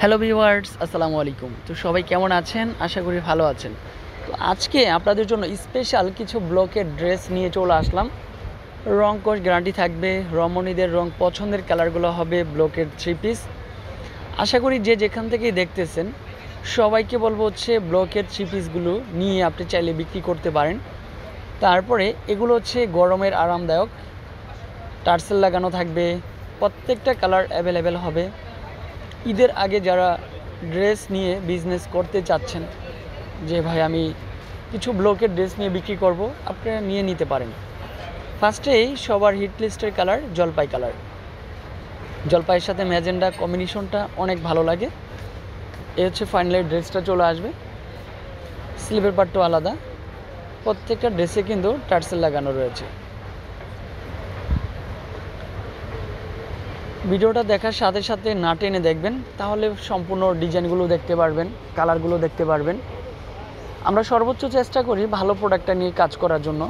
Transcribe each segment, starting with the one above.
Hello viewers, আসসালামু আলাইকুম। তো সবাই কেমন আছেন? আশা করি ভালো আছেন। তো আজকে আপনাদের জন্য স্পেশাল কিছু ব্লকের ড্রেস নিয়ে চলে আসলাম। রং কোর্স গ্যারান্টি থাকবে, রমণীদের রং পছন্দের কালারগুলো হবে ব্লকের 3 পিস। আশা করি যে যেখান থেকেই দেখতেছেন সবাইকে বলবো হচ্ছে ব্লকের 3 পিসগুলো নিয়ে আপনি চাইলে বিক্রি করতে পারেন। তারপরে এগুলো হচ্ছে গরমের আরামদায়ক, টার্সেল লাগানো থাকবে, প্রত্যেকটা কালার অ্যাভেলেবেল হবে। ঈদের আগে যারা ড্রেস নিয়ে বিজনেস করতে চাচ্ছেন যে ভাই আমি কিছু ব্লকের ড্রেস নিয়ে বিক্রি করব, আপনারা নিয়ে নিতে পারেন। ফার্স্টেই সবার হিট লিস্টের কালার জলপাই কালার। জলপাইয়ের সাথে ম্যাজেন্ডা কম্বিনেশনটা অনেক ভালো লাগে। এ হচ্ছে ফাইনালের ড্রেসটা চলে আসবে। স্লিভের পার্টটাও আলাদা, প্রত্যেকটা ড্রেসে কিন্তু টার্সেল লাগানো রয়েছে। ভিডিওটা দেখার সাথে সাথে না টেনে দেখবেন, তাহলে সম্পূর্ণ ডিজাইনগুলো দেখতে পারবেন, কালারগুলো দেখতে পারবেন। আমরা সর্বোচ্চ চেষ্টা করি ভালো প্রোডাক্টটা নিয়ে কাজ করার জন্য,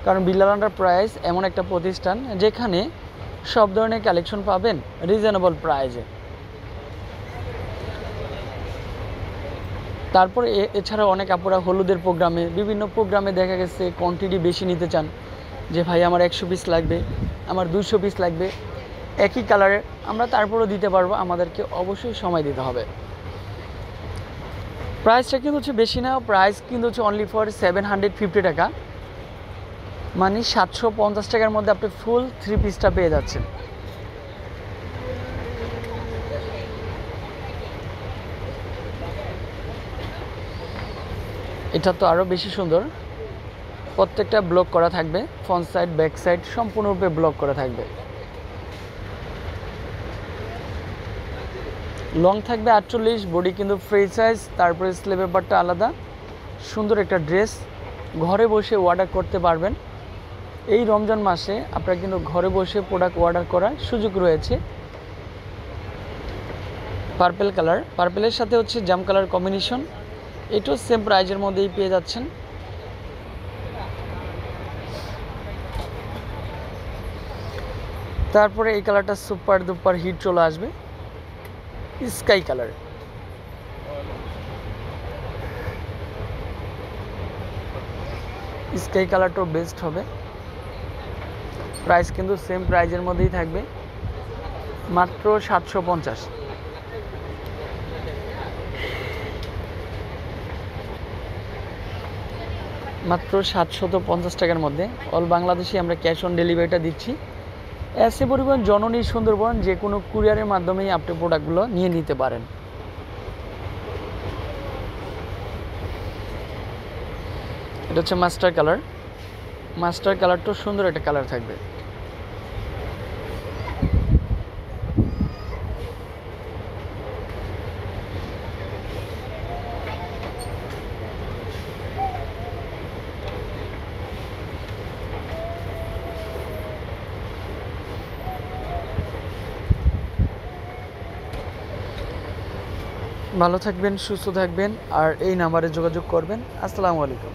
কারণ বিল্লাল এন্টারপ্রাইজ এমন একটা প্রতিষ্ঠান যেখানে সব ধরনের কালেকশন পাবেন রিজনেবল প্রাইজে। তারপরে এছাড়া অনেক আপুরা হলুদের প্রোগ্রামে, বিভিন্ন প্রোগ্রামে দেখা গেছে কোয়ান্টিটি বেশি নিতে চান, যে ভাই আমার 100 পিস লাগবে, আমার 200 পিস লাগবে একই কালারের। আমরা তারপরেও দিতে পারবো, আমাদেরকে অবশ্যই সময় দিতে হবে। প্রাইসটা কিন্তু হচ্ছে বেশি না, প্রাইস কিন্তু হচ্ছে অনলি ফর 750 টাকা, মানে 750 টাকার মধ্যে আপনি ফুল 3 পিসটা পেয়ে যাচ্ছেন। এটা তো আরও বেশি সুন্দর, প্রত্যেকটা ব্লক করা থাকবে, ফ্রন্ট সাইড ব্যাক সাইড সম্পূর্ণরূপে ব্লক করা থাকবে। লং থাকবে 48, বডি কিন্তু ফ্রি সাইজ। তারপরে স্লিভের পার্টটা আলাদা। সুন্দর একটা ড্রেস, ঘরে বসে অর্ডার করতে পারবেন। এই রমজান মাসে আপনারা কিন্তু ঘরে বসে প্রোডাক্ট অর্ডার করার সুযোগ রয়েছে। পার্পেল কালার, পার্পেলের সাথে হচ্ছে জাম কালার কম্বিনেশন, এটাও সেম প্রাইজের মধ্যেই পেয়ে যাচ্ছেন। তারপরে এই কালারটা সুপার দুপার হিট চলে আসবে, স্কাই কালার। স্কাই কালারটাও বেস্ট হবে। প্রাইস কিন্তু সেম প্রাইজের মধ্যেই থাকবে, মাত্র 750। মাত্র 750 টাকার মধ্যে অল বাংলাদেশে আমরা ক্যাশ অন ডেলিভারিটা দিচ্ছি। এসএ পরিবহন, জননী, সুন্দরবন, যে কোনো কুরিয়ারের মাধ্যমেই আপনি প্রোডাক্টগুলো নিয়ে নিতে পারেন। এটা হচ্ছে মাস্টার কালার। মাস্টার কালারটাও সুন্দর একটা কালার থাকবে। ভালো থাকবেন, সুস্থ থাকবেন, আর এই নাম্বারে যোগাযোগ করবেন। আসসালামু আলাইকুম।